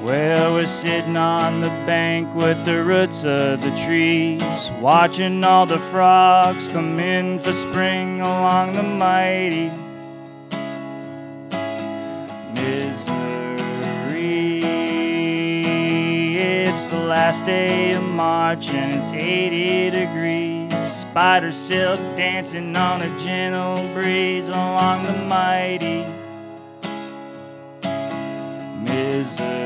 Well, we're sitting on the bank with the roots of the trees, watching all the frogs come in for spring along the mighty Missouri. It's the last day of March and it's 80 degrees. Spider silk dancing on a gentle breeze along the mighty Missouri.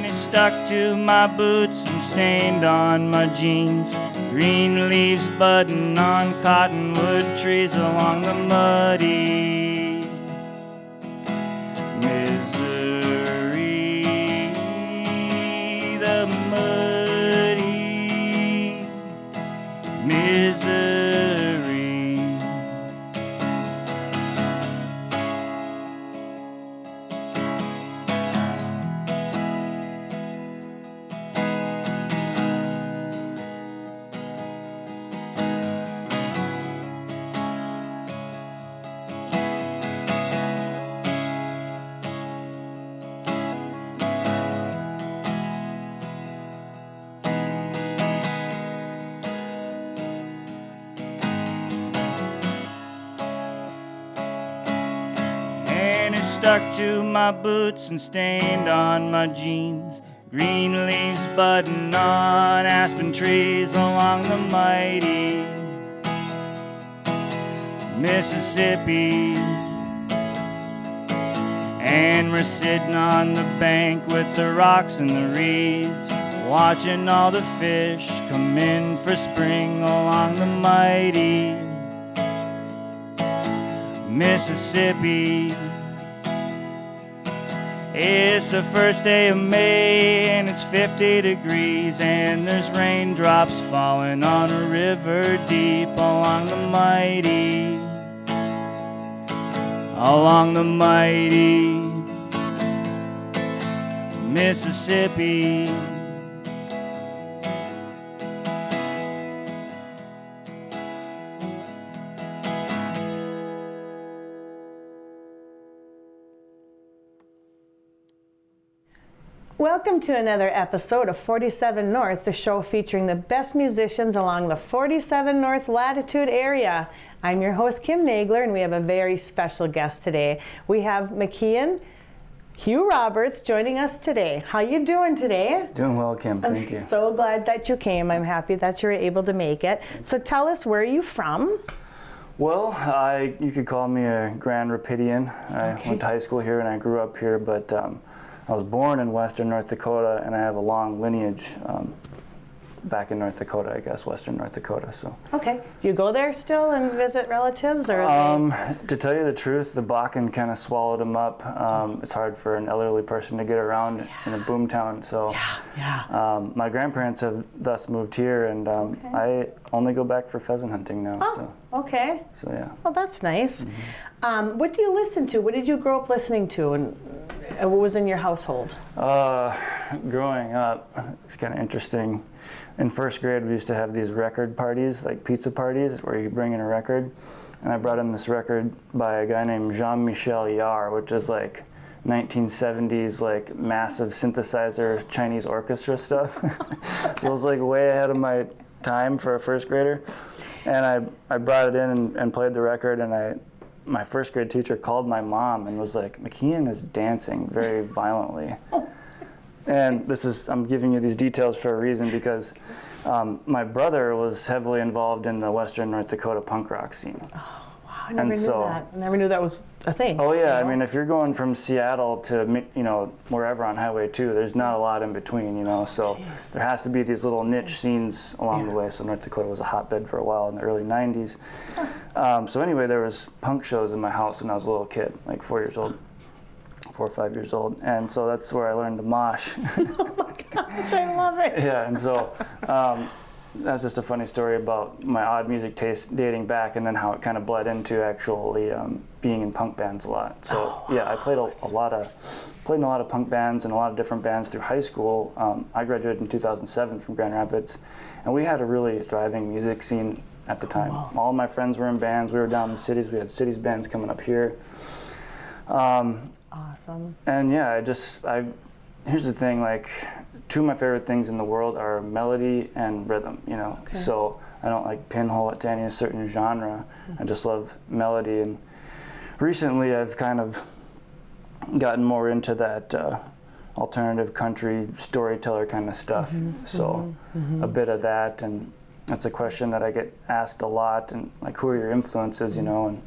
Stuck to my boots and stained on my jeans. Green leaves budding on cottonwood trees along the muddy Missouri. The muddy Missouri. Stuck to my boots and stained on my jeans. Green leaves budding on aspen trees along the mighty Mississippi. And we're sitting on the bank with the rocks and the reeds, watching all the fish come in for spring along the mighty Mississippi. It's the first day of May and it's 50 degrees and there's raindrops falling on a river deep along the mighty Mississippi. Welcome to another episode of 47 North, the show featuring the best musicians along the 47 North latitude area. I'm your host, Kim Nagler, and we have a very special guest today. We have McKeon Hugh Roberts joining us today. How you doing today? Doing well, Kim. Thank you. I'm so glad that you came. I'm happy that you were able to make it. So tell us, where are you from? Well, you could call me a Grand Rapidian. I went to high school here and I grew up here, but I was born in western North Dakota, and I have a long lineage back in North Dakota, I guess, western North Dakota. So. Okay. Do you go there still and visit relatives? Or to tell you the truth, the Bakken kind of swallowed them up. It's hard for an elderly person to get around in a boom town. So my grandparents have thus moved here, and I only go back for pheasant hunting now. Oh, so. Okay. So yeah. Well, that's nice. Mm-hmm. What do you listen to? What did you grow up listening to, and what was in your household? Growing up, it's kind of interesting. In first grade, we used to have these record parties, like pizza parties, where you bring in a record. And I brought in this record by a guy named Jean-Michel Jarre, which is like 1970s, like massive synthesizer Chinese orchestra stuff. So it was like way ahead of my time for a first grader. And I brought it in and played the record, and I my first grade teacher called my mom and was like, McKeon is dancing very violently. And I'm giving you these details for a reason because my brother was heavily involved in the Western North Dakota punk rock scene. Oh, wow, I never knew that. I never knew that was a thing. Oh yeah, I mean, if you're going from Seattle to, wherever on Highway 2, there's not a lot in between, so there has to be these little niche scenes along the way. So North Dakota was a hotbed for a while in the early 90s. So anyway, there was punk shows in my house when I was a little kid, like 4 or 5 years old, and so that's where I learned to mosh. Oh my gosh, I love it. Yeah, and so that's just a funny story about my odd music taste dating back, and then how it kind of bled into actually being in punk bands a lot. So yeah, I played in a lot of punk bands and a lot of different bands through high school. I graduated in 2007 from Grand Rapids, and we had a really thriving music scene at the time. Wow. All of my friends were in bands. We were down in the cities. We had cities bands coming up here. Awesome. And yeah, here's the thing, like, two of my favorite things in the world are melody and rhythm, Okay. So I don't like pinhole it to any certain genre. I just love melody, and recently I've kind of gotten more into that alternative country storyteller kind of stuff. A bit of that, and that's a question that I get asked a lot, and like, who are your influences, and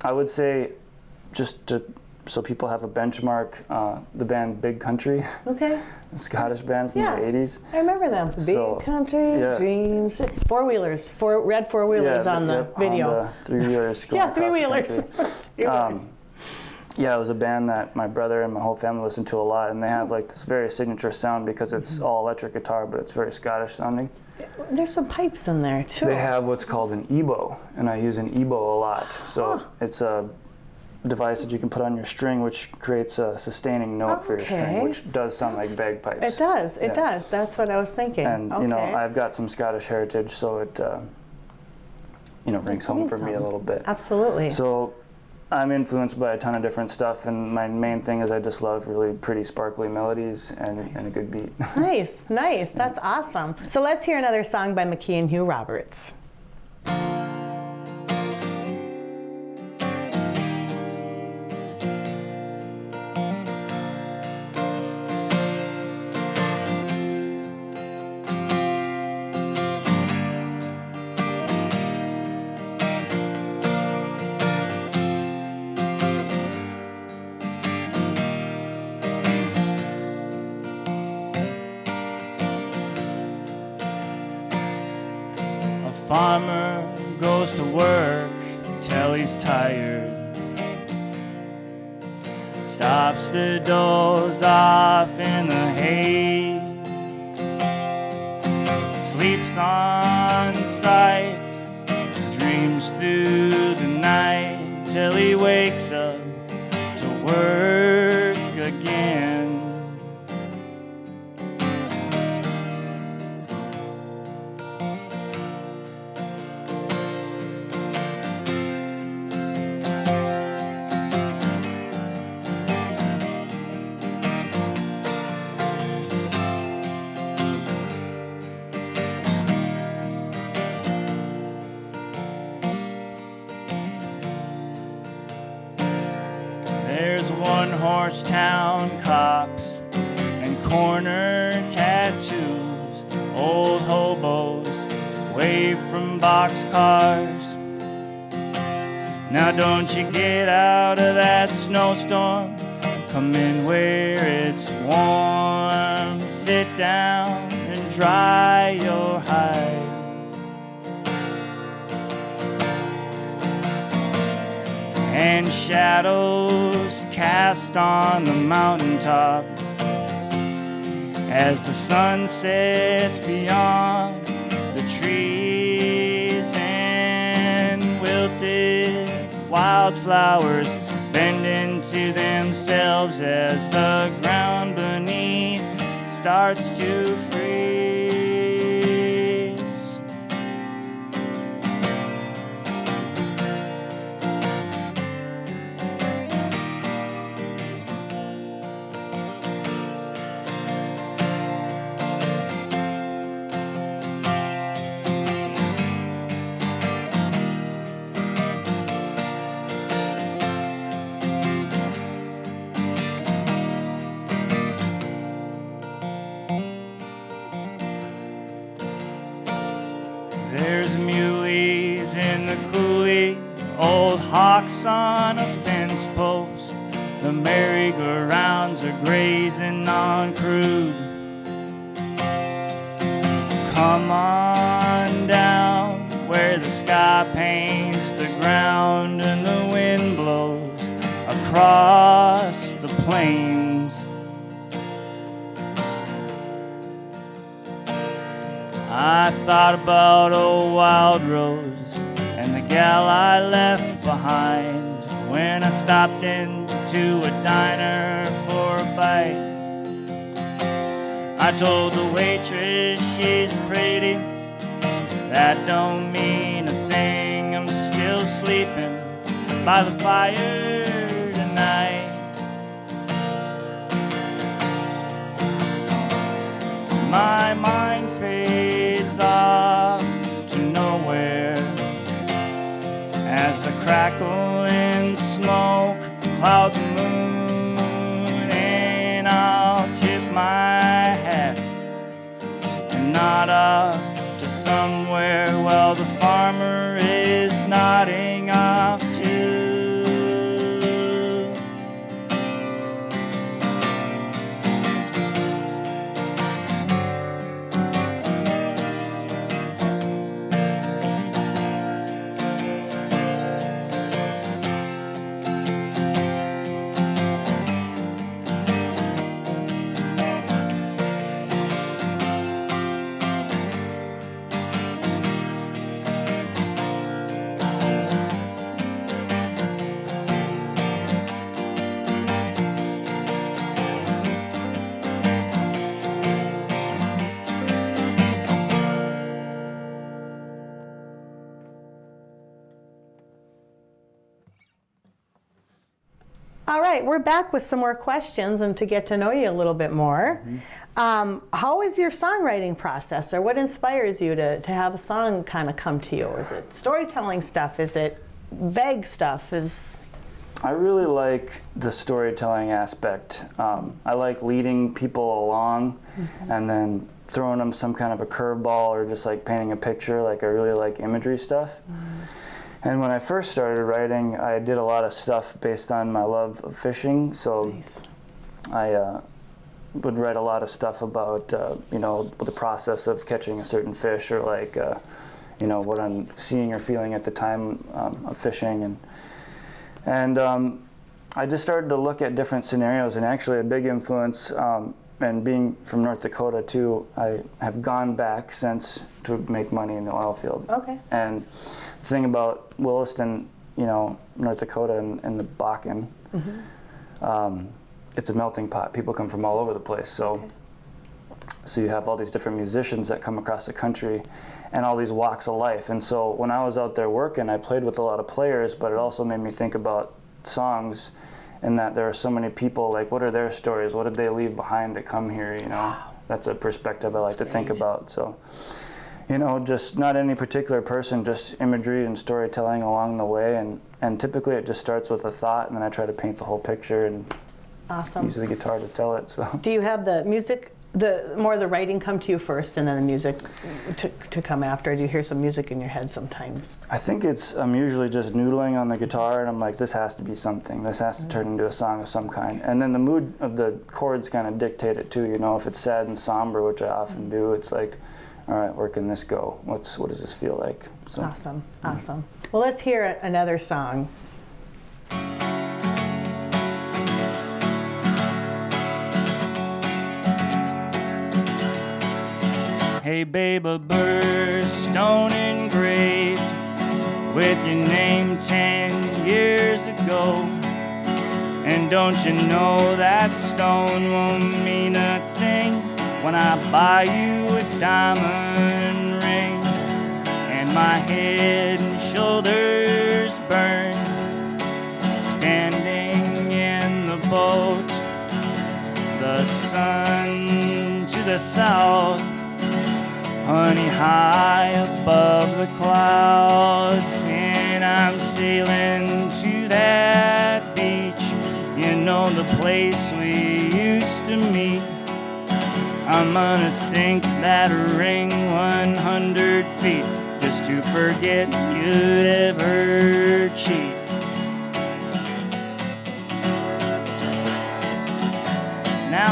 I would say, so people have a benchmark, the band Big Country, Okay. a Scottish band from the 80s. I remember them. Big Country Dreams. Four-wheelers, red four-wheelers on the video. Honda three-wheelers. Yeah, three-wheelers. Yeah, it was a band that my brother and my whole family listened to a lot, and they have like this very signature sound because it's all electric guitar, but it's very Scottish sounding. There's some pipes in there too. They have what's called an ebo, and I use an ebo a lot. So it's a device that you can put on your string, which creates a sustaining note for your string, which does sound like bagpipes. It does. It does. That's what I was thinking. And I've got some Scottish heritage, so it rings home for me a little bit. Absolutely. So I'm influenced by a ton of different stuff, and my main thing is I just love really pretty sparkly melodies and a good beat. Nice. That's awesome. So let's hear another song by McKeon Hugh Roberts. Farmer goes to work till he's tired, stops to doze off in the hay, sleeps on sight, dreams through the night till he wakes up to work again. There's one-horse town cops and corner tattoos, old hobos wave from boxcars. Now don't you get out of that snowstorm, come in where it's warm, sit down and dry your hide. And shadows cast on the mountaintop as the sun sets beyond the trees, and wilted wildflowers bend into themselves as the ground beneath starts to freeze. clocks on a fence post, the merry-go-rounds are grazing on crude. Come on down where the sky paints the ground and the wind blows across the plains. I thought about old Wild Rose and the gal I left behind when I stopped into a diner for a bite. I told the waitress she's pretty, that don't mean a thing. I'm still sleeping by the fire tonight. My mind fades off to nowhere as the crackling smoke clouds the moon, and I'll tip my hat and nod off to somewhere while the farmer is nodding off too. All right, we're back with some more questions and to get to know you a little bit more. How is your songwriting process, or what inspires you to have a song kind of come to you? Is it storytelling stuff? Is it vague stuff? I really like the storytelling aspect. I like leading people along and then throwing them some kind of a curveball or just like painting a picture. Like I really like imagery stuff. And when I first started writing, I did a lot of stuff based on my love of fishing. So Nice. I would write a lot of stuff about, you know, the process of catching a certain fish, or like, you know, what I'm seeing or feeling at the time of fishing. And I just started to look at different scenarios, and actually a big influence, and being from North Dakota too, I have gone back since to make money in the oil field. Okay. And the thing about Williston, you know, North Dakota and the Bakken, it's a melting pot. People come from all over the place. So you have all these different musicians that come across the country and all these walks of life. And so when I was out there working, I played with a lot of players, but it also made me think about songs, and that there are so many people, like, what are their stories? What did they leave behind to come here, you know? Wow. That's a perspective I like to think great. about. So, you know, just not any particular person, just imagery and storytelling along the way. And typically it just starts with a thought, and then I try to paint the whole picture and Awesome. use the guitar to tell it. So. Do you have the music, more the writing come to you first and then the music to come after? Do you hear some music in your head sometimes? I think I'm usually just noodling on the guitar, and I'm like, this has to be something. This has to turn into a song of some kind. And then the mood of the chords kind of dictate it too. You know, if it's sad and somber, which I often do, it's like, all right, where can this go? What does this feel like? So, Awesome, awesome. Well, let's hear another song. Hey babe, a birthstone engraved with your name 10 years ago. And don't you know that stone won't mean a thing when I buy you a diamond ring, and my head and shoulders burn standing in the boat, the sun to the south, honey high above the clouds, and I'm sailing to that beach, you know, the place we used to meet. I'm gonna sink that ring 100 feet just to forget you'd ever cheat.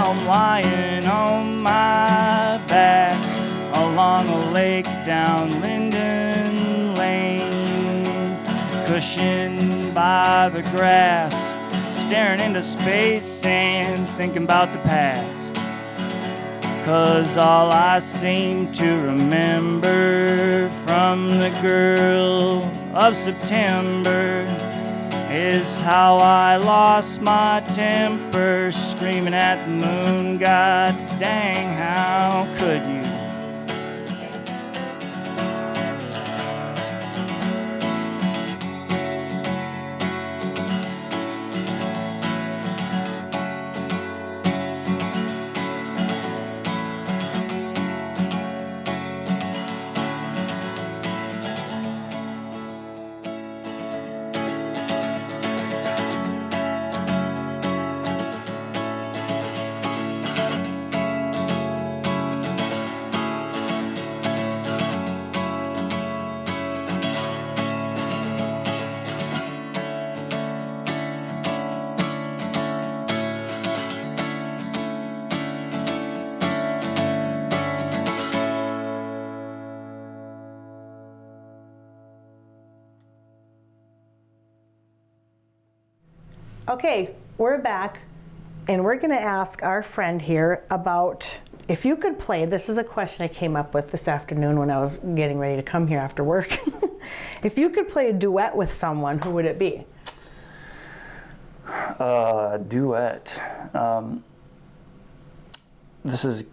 now I'm lying on my back along a lake down Linden Lane, cushioned by the grass, staring into space and thinking about the past. 'Cause all I seem to remember from the girl of September is how I lost my temper, screaming at the moon, God dang, how could you? Okay, we're back, and we're going to ask our friend here about if you could play. This is a question I came up with this afternoon when I was getting ready to come here after work. If you could play a duet with someone, who would it be? Duet. This is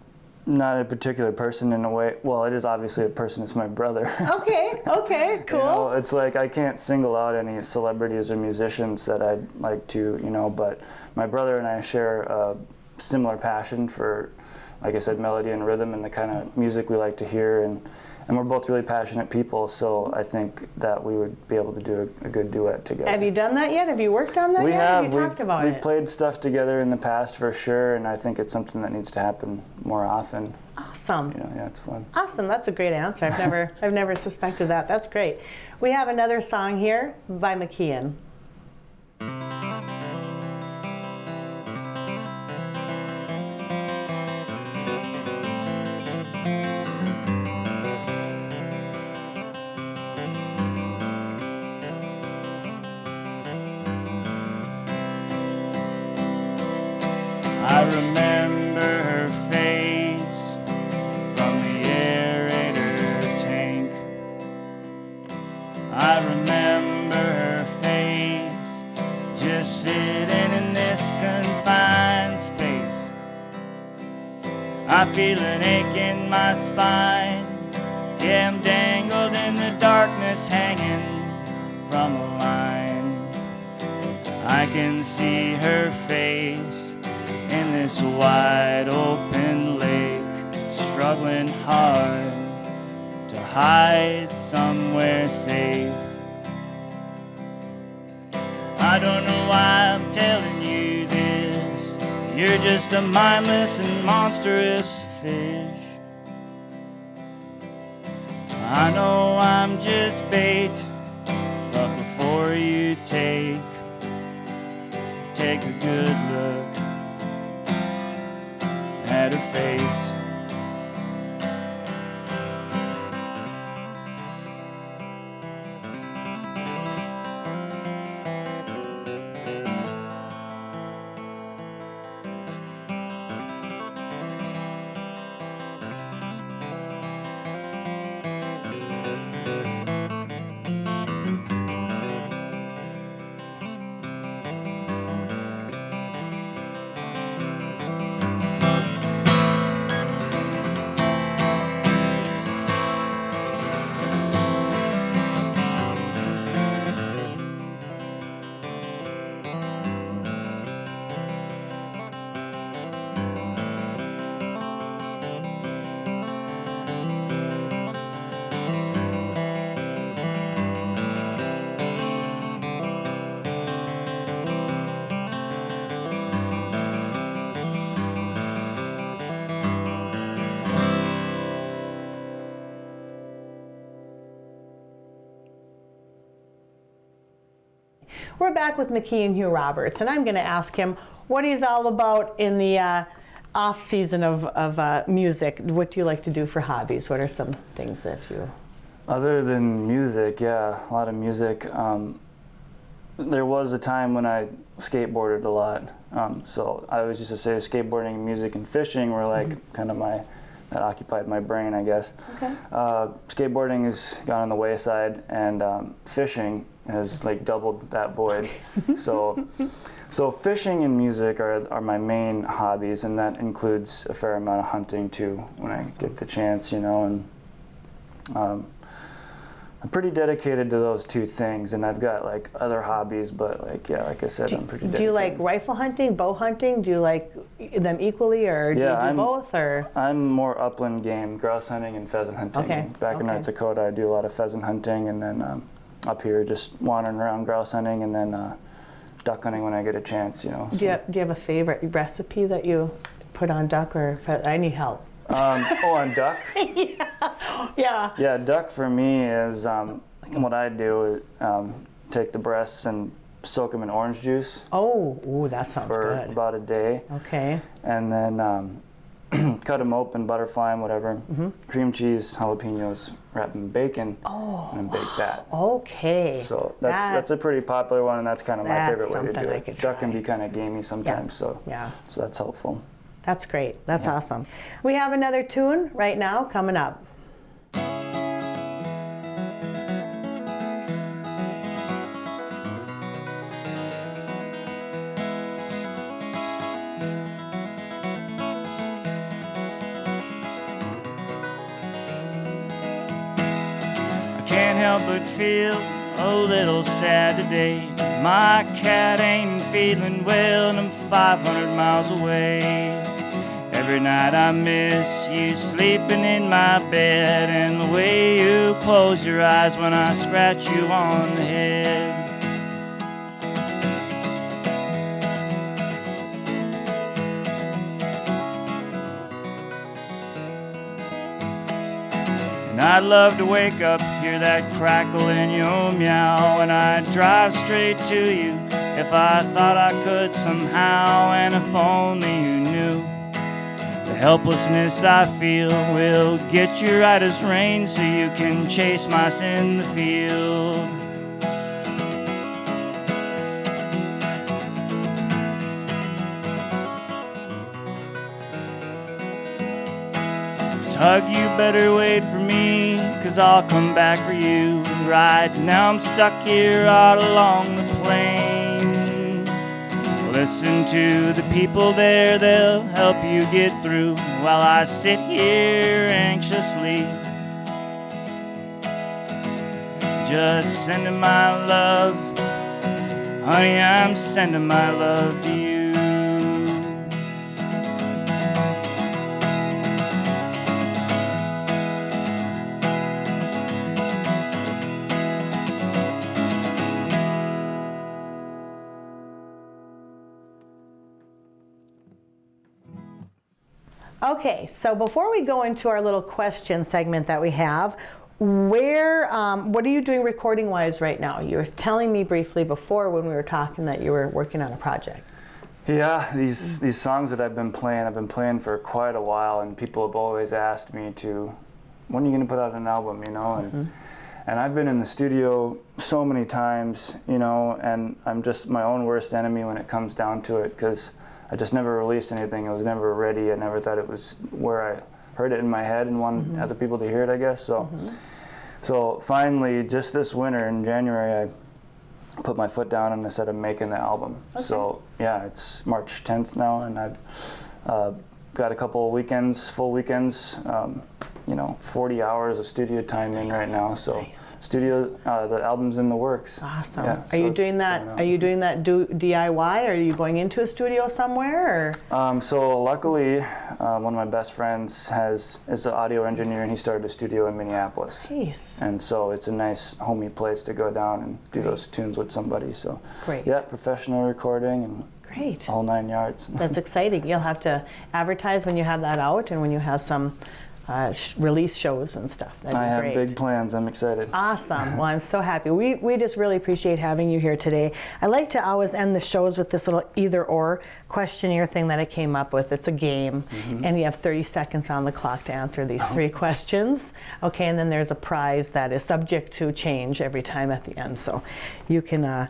not a particular person in a way. Well, it is obviously a person. It's my brother. Okay, cool. You know, it's like I can't single out any celebrities or musicians that I'd like to, but my brother and I share a similar passion for, like I said, melody and rhythm and the kind of music we like to hear, and we're both really passionate people, so I think that we would be able to do a good duet together. Have you done that yet? Have you worked on that we yet? Have you talked about it? We've played stuff together in the past for sure, and I think it's something that needs to happen more often. Awesome. Yeah, it's fun. Awesome. That's a great answer. I've never suspected that. That's great. We have another song here by McKeon. I remember her face from the aerator tank. I remember her face just sitting in this confined space. I feel an ache in my spine. Yeah, I'm dangled in the darkness, hanging from a line. I can see her face in this wide open lake, struggling hard to hide somewhere safe. I don't know why I'm telling you this. You're just a mindless and monstrous fish. I know I'm just bait, but before you take a good look at her face. We're back with McKeon Hugh Roberts, and I'm going to ask him what he's all about in the off season of music, what do you like to do for hobbies? What are some things that you... Other than music, yeah, a lot of music. There was a time when I skateboarded a lot. So I always used to say skateboarding, music, and fishing were like kind of that occupied my brain, I guess. Okay. Skateboarding has gone on the wayside, and fishing has like doubled that void. So fishing and music are my main hobbies, and that includes a fair amount of hunting too when I get the chance, you know. And I'm pretty dedicated to those two things, and I've got like other hobbies, but like, yeah, like I said, I'm pretty dedicated. Do you like rifle hunting, bow hunting? Do you like them equally, or do you do both? Or I'm more upland game, grouse hunting and pheasant hunting. Okay. Back in North Dakota, I do a lot of pheasant hunting, and then up here just wandering around grouse hunting, and then duck hunting when I get a chance, you know. Do you have a favorite recipe that you put on duck, or I need help? On duck? Yeah. Yeah, duck for me is what I do is take the breasts and soak them in orange juice. Oh, ooh, that sounds for good. about a day. Okay. And then cut them open, butterfly them, whatever. Cream cheese, jalapenos, wrap them in bacon, and bake that. Okay. So that's a pretty popular one, and that's kind of my favorite way to do I could it. Duck try. can be kind of gamey sometimes, so that's helpful. That's great. That's awesome. We have another tune right now coming up. Can't help but feel a little sad today. My cat ain't feeling well and I'm 500 miles away. Every night I miss you sleeping in my bed, and the way you close your eyes when I scratch you on the head. And I'd love to wake up, hear that crackle in your meow, and I'd drive straight to you if I thought I could somehow. And if only you knew the helplessness I feel will get you right as rain, so you can chase mice in the field. Tug, you better wait for me, 'cause I'll come back for you. Right now I'm stuck here out along the plains. Listen to the people there, they'll help you get through, while I sit here anxiously, just sending my love. Honey, I'm sending my love to you. Okay, so before we go into our little question segment that we have, what are you doing recording-wise right now? You were telling me briefly before when we were talking that you were working on a project. Yeah, these songs that I've been playing for quite a while, and people have always asked me when are you going to put out an album, you know? And I've been in the studio so many times, you know, and I'm just my own worst enemy when it comes down to it, because I just never released anything. It was never ready. I never thought it was where I heard it in my head and wanted other people to hear it, I guess. So finally, just this winter in January, I put my foot down and I said I'm making the album. Okay. So yeah, it's March 10th now, and I've got a couple of weekends, full weekends, 40 hours of studio time in right now. So the album's in the works. Awesome. Yeah, Are you doing that DIY, or are you going into a studio somewhere? Or? So luckily, one of my best friends is an audio engineer, and he started a studio in Minneapolis. Jeez. And so it's a nice homey place to go down and do those tunes with somebody. So great. Yeah, professional recording and great. The whole 9 yards. That's exciting. You'll have to advertise when you have that out, and when you have some release shows and stuff. That'd be I have great. big plans. I'm excited. Awesome. Well, I'm so happy. We just really appreciate having you here today. I like to always end the shows with this little either or questionnaire thing that I came up with. It's a game, and you have 30 seconds on the clock to answer these 3 questions. Okay, and then there's a prize that is subject to change every time at the end. So you can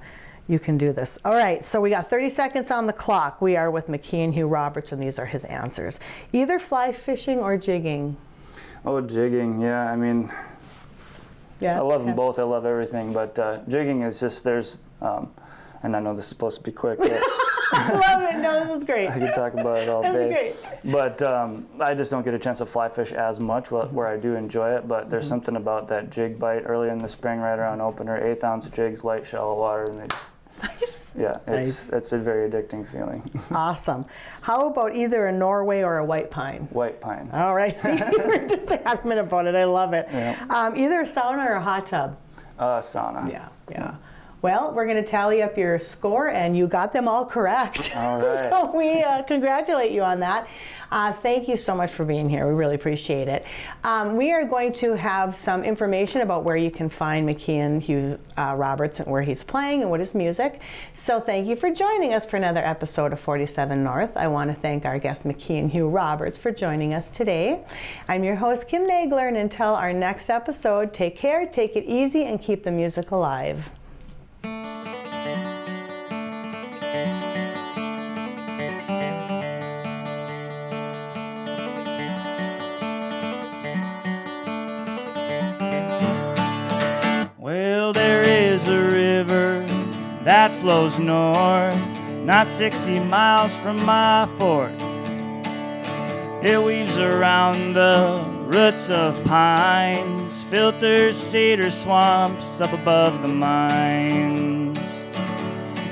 do this. All right, so we got 30 seconds on the clock. We are with McKeon Hugh Roberts, and these are his answers. Either fly fishing or jigging. Oh, jigging, yeah. I mean, Yeah. I love them both. I love everything, but jigging is just there's, and I know this is supposed to be quick. But I love it. No, this is great. I could talk about it all This day. is great. But I just don't get a chance to fly fish as much, where I do enjoy it. But there's something about that jig bite early in the spring, right around opener, 1/8 ounce jigs, light, shallow water, and they just. Nice. Yeah, Nice. it's a very addicting feeling. Awesome. How about either a Norway or a white pine? White pine. All right. See, we're just adamant about it. I love it. Yeah. Either a sauna or a hot tub? Sauna. Yeah. Well, we're going to tally up your score, and you got them all correct. All right. So we congratulate you on that. Thank you so much for being here. We really appreciate it. We are going to have some information about where you can find McKeon Hugh Roberts and where he's playing and what his music. So thank you for joining us for another episode of 47 North. I want to thank our guest McKeon Hugh Roberts for joining us today. I'm your host Kim Nagler, and until our next episode, take care, take it easy, and keep the music alive. Well, there is a river that flows north, not 60 miles from my fort. It weaves around the roots of pines, filters cedar swamps up above the mines.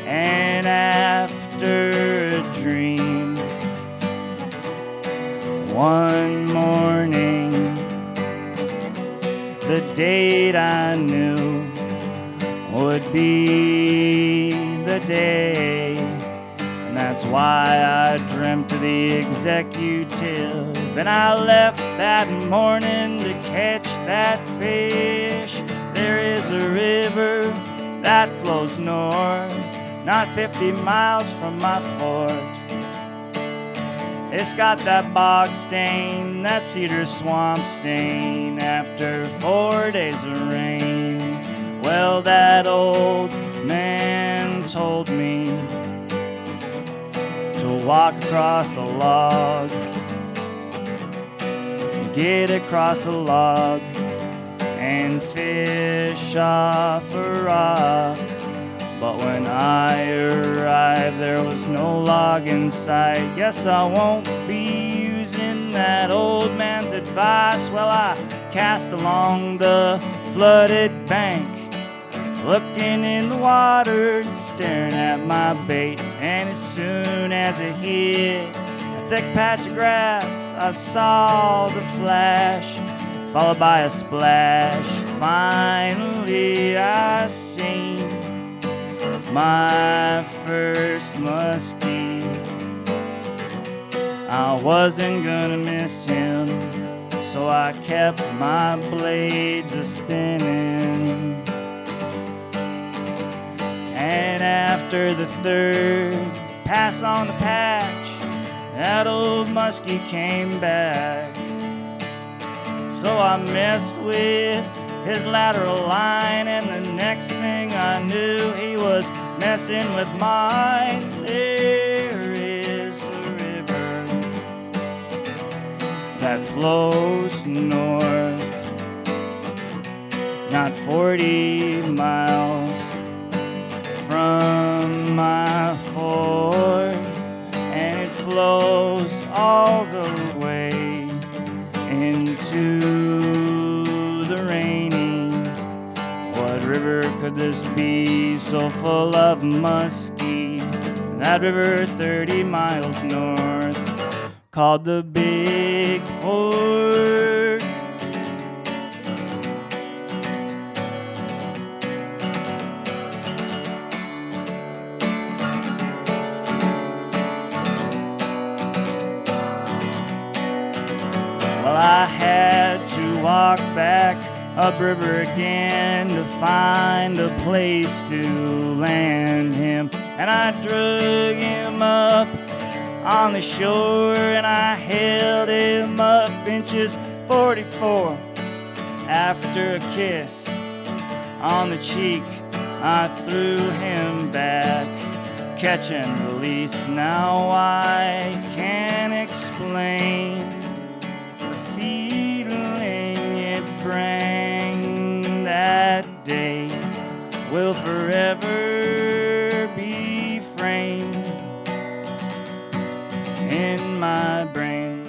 And after a dream, one morning, the date I knew would be the day. And that's why I dreamt of the executive. And I left that morning to catch that fish. There is a river that flows north, not 50 miles from my fort. It's got that bog stain, that cedar swamp stain after 4 days of rain. Well, that old man told me to walk across a log, get across a log, and fish off a rock. But when I arrived, there was no log in sight. Guess I won't be using that old man's advice. Well, I cast along the flooded bank, looking in the water and staring at my bait. And as soon as it hit a thick patch of grass, I saw the flash, followed by a splash. Finally, I seen my first muskie. I wasn't gonna miss him, so I kept my blades a-spinning. And after the third pass on the patch, that old muskie came back. So I messed with his lateral line, and the next thing I knew, he was messing with mine. There is a river that flows north, not 40 miles from my fort, and it flows all the way into the rainy. What river could this be so full of muskie? That river 30 miles north, called the Big Fork. Well, I had upriver again to find a place to land him. And I drug him up on the shore and I held him up inches 44. After a kiss on the cheek, I threw him back, catch and release. Now I can't explain the feeling it bring that day will forever be framed in my brain.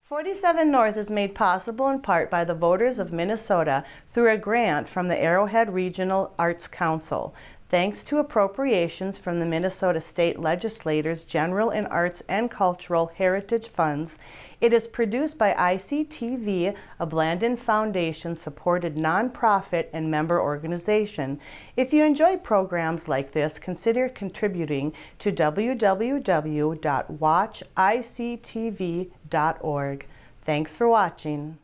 "47 North is made possible in part by the voters of Minnesota through a grant from the Arrowhead Regional Arts Council. Thanks to appropriations from the Minnesota State Legislators' General and Arts and Cultural Heritage Funds, it is produced by ICTV, a Blandin Foundation-supported nonprofit and member organization. If you enjoy programs like this, consider contributing to www.watchictv.org. Thanks for watching.